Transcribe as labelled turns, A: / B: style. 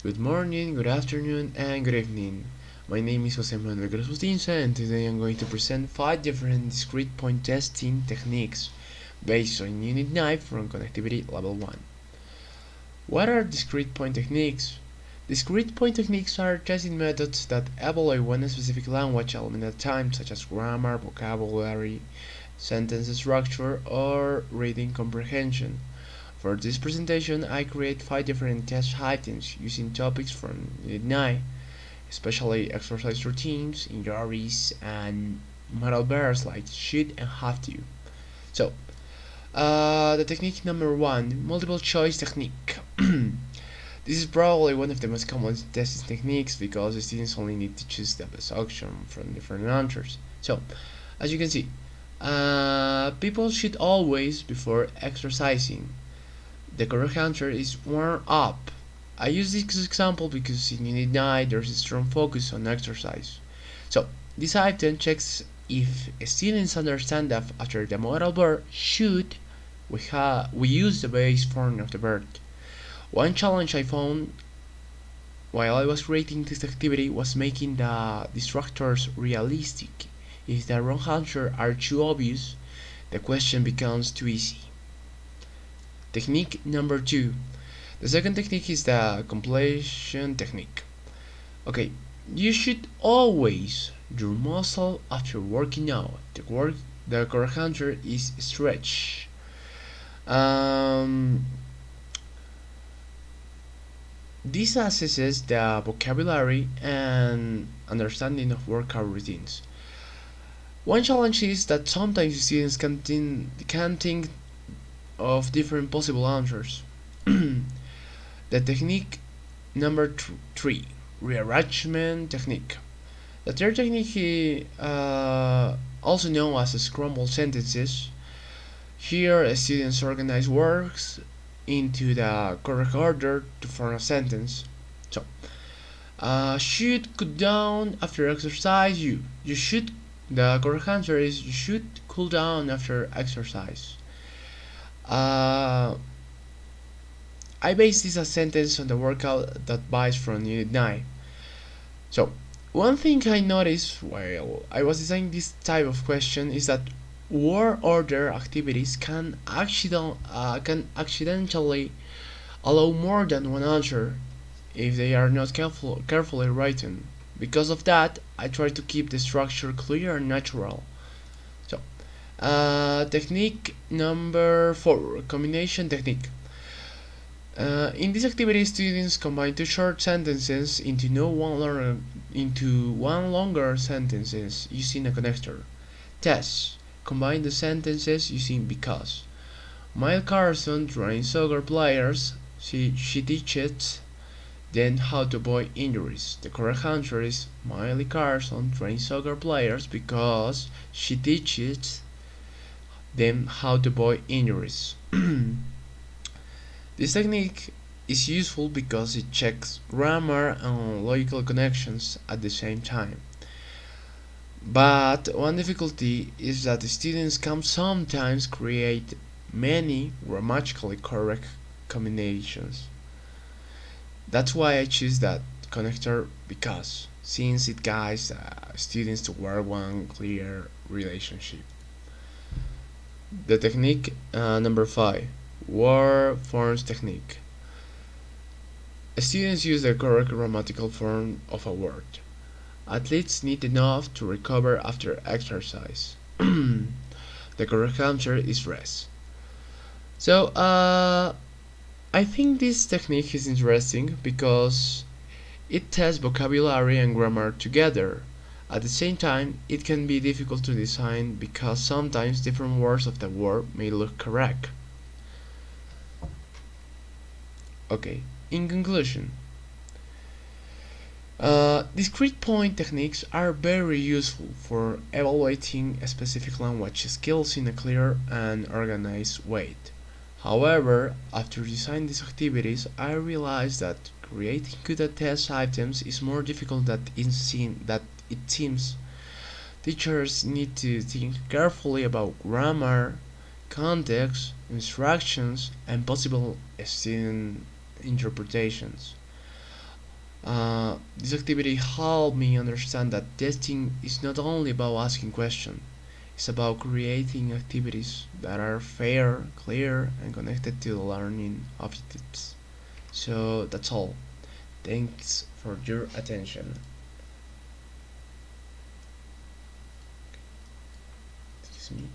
A: Good morning, good afternoon, and good evening. My name is Assignemt, and today I'm going to present 5 different discrete point testing techniques based on Unit 9 from Connectivity Level 1. What are discrete point techniques? Discrete point techniques are testing methods that evaluate one specific language element at a time, such as grammar, vocabulary, sentence structure, or reading comprehension. For this presentation, I create 5 different test items using topics from Unit 9, especially exercise routines, injuries, and modal verbs like should and have to. So, the technique number 1, multiple choice technique. This is probably one of the most common testing techniques because the students only need to choose the best option from different answers. So, as you can see, people should always, before exercising, the correct answer is warm up. I use this example because in Unit 9 there's a strong focus on exercise. So, this item checks if students understand that after the modal verb should, we use the base form of the verb. One challenge I found while I was creating this activity was making the distractors realistic. If the wrong answers are too obvious, the question becomes too easy. Technique number 2. The second technique is the completion technique. Okay, you should always do muscle after working out. The correct answer is stretch. This assesses the vocabulary and understanding of workout routines. One challenge is that sometimes students can think of different possible answers. The technique number 3, rearrangement technique. The third technique is also known as scrambled sentences. Here, students organize words into the correct order to form a sentence. So, should cool down after exercise. You should. The correct answer is you should cool down after exercise. I based this a sentence on the workout advice from Unit 9. So, one thing I noticed while I was designing this type of question is that word order activities can accidentally allow more than one answer if they are not carefully written. Because of that, I try to keep the structure clear and natural. So, technique number 4, combination technique. In this activity, students combine two short sentences into one longer sentences using a connector. Test: combine the sentences using because. Mile Carson trains soccer players. She teaches them how to avoid injuries. The correct answer is Miley Carson trains soccer players because she teaches them how to avoid injuries. This technique is useful because it checks grammar and logical connections at the same time. But one difficulty is that the students can sometimes create many grammatically correct combinations. That's why I choose that connector because since it guides students toward one clear relationship. The technique number 5, word forms technique. Students use the correct grammatical form of a word. Athletes need enough to recover after exercise. The correct answer is rest. So, I think this technique is interesting because it tests vocabulary and grammar together. At the same time, it can be difficult to design because sometimes different words of the word may look correct. Okay, in conclusion, discrete point techniques are very useful for evaluating specific language skills in a clear and organized way. However, after designing these activities, I realized that creating good test items is more difficult than it seems. Teachers need to think carefully about grammar, context, instructions, and possible student interpretations. This activity helped me understand that testing is not only about asking questions, it's about creating activities that are fair, clear, and connected to the learning objectives. So that's all. Thanks for your attention. Excuse me.